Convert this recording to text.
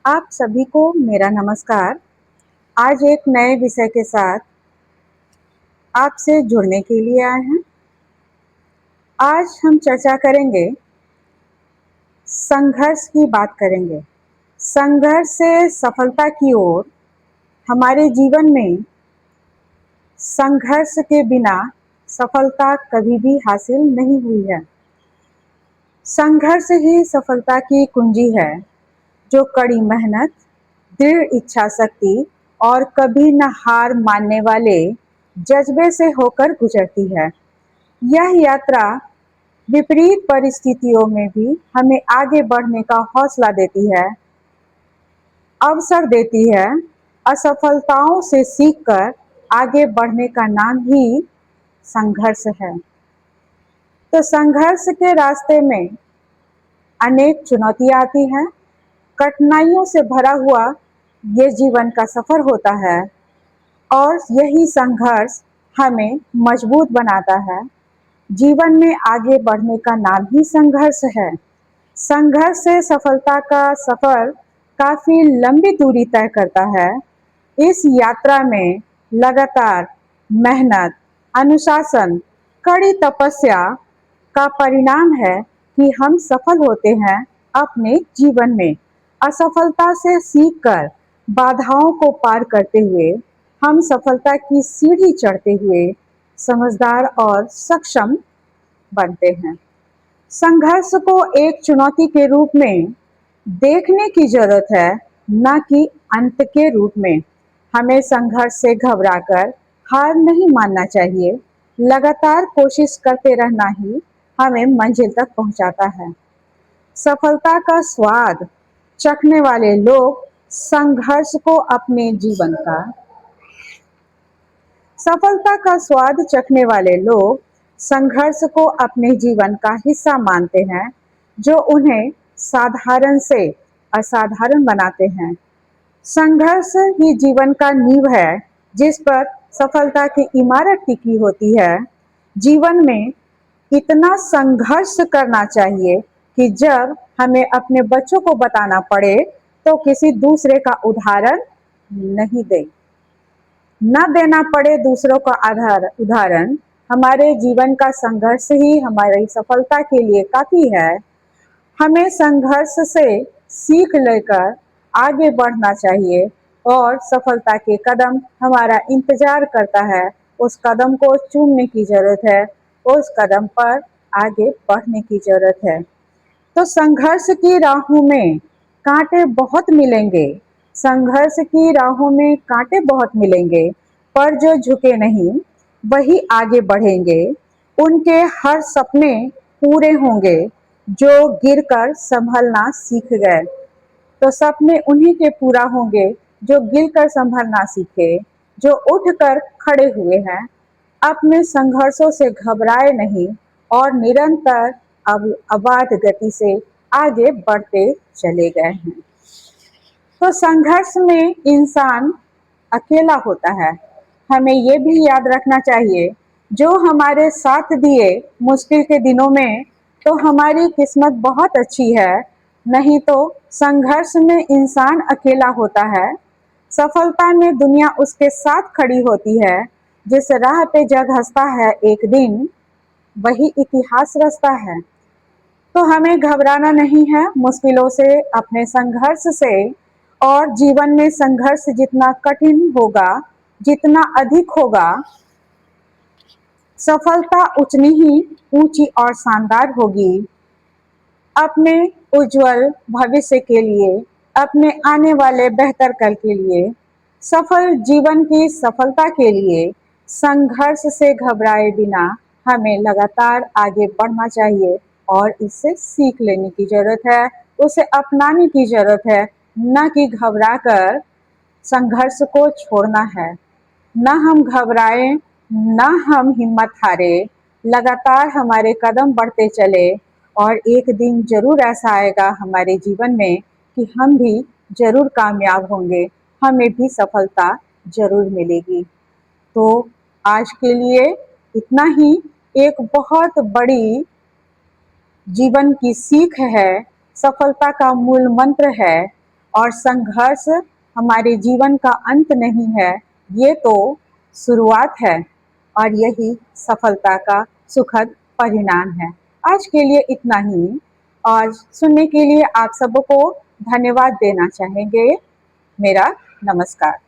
आप सभी को मेरा नमस्कार। आज एक नए विषय के साथ आपसे जुड़ने के लिए आए हैं। आज हम चर्चा करेंगे, संघर्ष की बात करेंगे। संघर्ष से सफलता की ओर। हमारे जीवन में संघर्ष के बिना सफलता कभी भी हासिल नहीं हुई है। संघर्ष ही सफलता की कुंजी है, जो कड़ी मेहनत, दृढ़ इच्छा शक्ति और कभी न हार मानने वाले जज्बे से होकर गुजरती है। यह यात्रा विपरीत परिस्थितियों में भी हमें आगे बढ़ने का हौसला देती है, अवसर देती है। असफलताओं से सीखकर आगे बढ़ने का नाम ही संघर्ष है। तो संघर्ष के रास्ते में अनेक चुनौतियां आती हैं। कठिनाइयों से भरा हुआ ये जीवन का सफर होता है और यही संघर्ष हमें मजबूत बनाता है। जीवन में आगे बढ़ने का नाम ही संघर्ष है। संघर्ष से सफलता का सफर काफी लंबी दूरी तय करता है। इस यात्रा में लगातार मेहनत, अनुशासन, कड़ी तपस्या का परिणाम है कि हम सफल होते हैं अपने जीवन में। असफलता से सीखकर, बाधाओं को पार करते हुए हम सफलता की सीढ़ी चढ़ते हुए समझदार और सक्षम बनते हैं। संघर्ष को एक चुनौती के रूप में देखने की जरूरत है, न कि अंत के रूप में। हमें संघर्ष से घबराकर हार नहीं मानना चाहिए। लगातार कोशिश करते रहना ही हमें मंजिल तक पहुंचाता है। सफलता का स्वाद चखने वाले लोग संघर्ष को अपने जीवन का सफलता का स्वाद चखने वाले लोग संघर्ष को अपने जीवन का हिस्सा मानते हैं, जो उन्हें साधारण से असाधारण बनाते हैं। संघर्ष ही जीवन का नींव है, जिस पर सफलता की इमारत टिकी होती है। जीवन में इतना संघर्ष करना चाहिए कि जब हमें अपने बच्चों को बताना पड़े तो किसी दूसरे का उदाहरण नहीं दे, न देना पड़े दूसरों का उदाहरण। हमारे जीवन का संघर्ष ही हमारी सफलता के लिए काफी है। हमें संघर्ष से सीख लेकर आगे बढ़ना चाहिए और सफलता के कदम हमारा इंतजार करता है। उस कदम को चूमने की जरूरत है, उस कदम पर आगे बढ़ने की जरूरत है। तो संघर्ष की राहों में कांटे बहुत मिलेंगे, संघर्ष की राहों में कांटे बहुत मिलेंगे, पर जो झुके नहीं वही आगे बढ़ेंगे। उनके हर सपने पूरे होंगे जो गिरकर संभलना सीख गए। तो सपने उन्हीं के पूरा होंगे जो गिरकर संभलना सीखे, जो उठकर खड़े हुए हैं, अपने संघर्षों से घबराए नहीं और निरंतर अबाध गति से आगे बढ़ते चले गए हैं। तो संघर्ष में इंसान अकेला होता है। हमें ये भी याद रखना चाहिए, जो हमारे साथ दिए मुश्किल के दिनों में, तो हमारी किस्मत बहुत अच्छी है। नहीं तो संघर्ष में इंसान अकेला होता है। सफलता में दुनिया उसके साथ खड़ी होती है। जिस राह पे जग हंसता है एक दिन, वही इतिहास रचता है। तो हमें घबराना नहीं है मुश्किलों से, अपने संघर्ष से। और जीवन में संघर्ष जितना कठिन होगा, जितना अधिक होगा, सफलता उतनी ही ऊंची और शानदार होगी। अपने उज्जवल भविष्य के लिए, अपने आने वाले बेहतर कल के लिए, सफल जीवन की सफलता के लिए संघर्ष से घबराए बिना हमें लगातार आगे बढ़ना चाहिए और इससे सीख लेने की जरूरत है, उसे अपनाने की जरूरत है, न कि घबराकर संघर्ष को छोड़ना है। न हम घबराएं, न हम हिम्मत हारे, लगातार हमारे कदम बढ़ते चले और एक दिन जरूर ऐसा आएगा हमारे जीवन में कि हम भी जरूर कामयाब होंगे, हमें भी सफलता जरूर मिलेगी। तो आज के लिए इतना ही। एक बहुत बड़ी जीवन की सीख है, सफलता का मूल मंत्र है और संघर्ष हमारे जीवन का अंत नहीं है, ये तो शुरुआत है और यही सफलता का सुखद परिणाम है। आज के लिए इतना ही और सुनने के लिए आप सबको धन्यवाद देना चाहेंगे। मेरा नमस्कार।